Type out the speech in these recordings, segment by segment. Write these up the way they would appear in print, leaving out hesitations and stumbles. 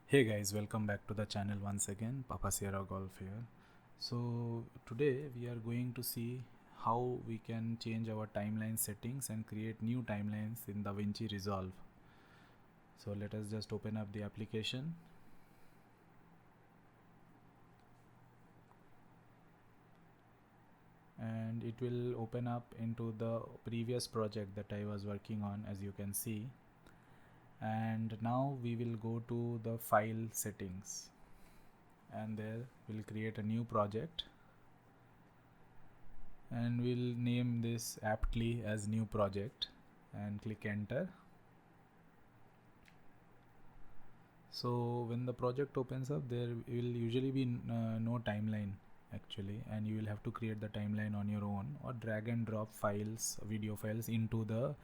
Hey guys, welcome back to the channel once again. Papasierragolf here. So today we are going to see how we can change our timeline settings and create new timelines in DaVinci Resolve. So let us just open up the application. And it will open up into the previous project that I was working on, as you can see. And now we will go to the file settings, and there we'll create a new project, and we'll name this aptly as new project and click enter. So when the project opens up, there will usually be no timeline actually, and you will have to create the timeline on your own or drag and drop files, video files into the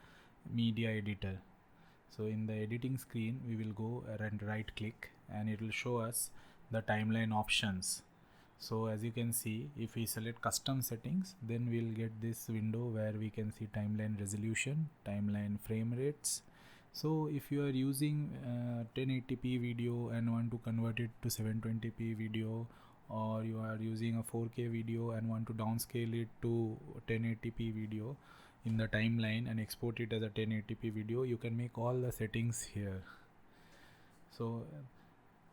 media editor. So in the editing screen we will go and right click, and it will show us the timeline options. So as you can see, if we select custom settings, then we'll get this window where we can see timeline resolution, timeline frame rates. So if you are using 1080p video and want to convert it to 720p video, or you are using a 4K video and want to downscale it to 1080p video in the timeline and export it as a 1080p video, you can make all the settings here. So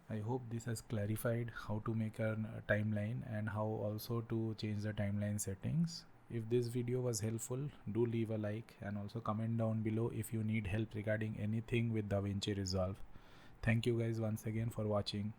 I hope this has clarified how to make a timeline and how also to change the timeline settings. If this video was helpful, do leave a like and also comment down below if you need help regarding anything with DaVinci Resolve. Thank you guys once again for watching.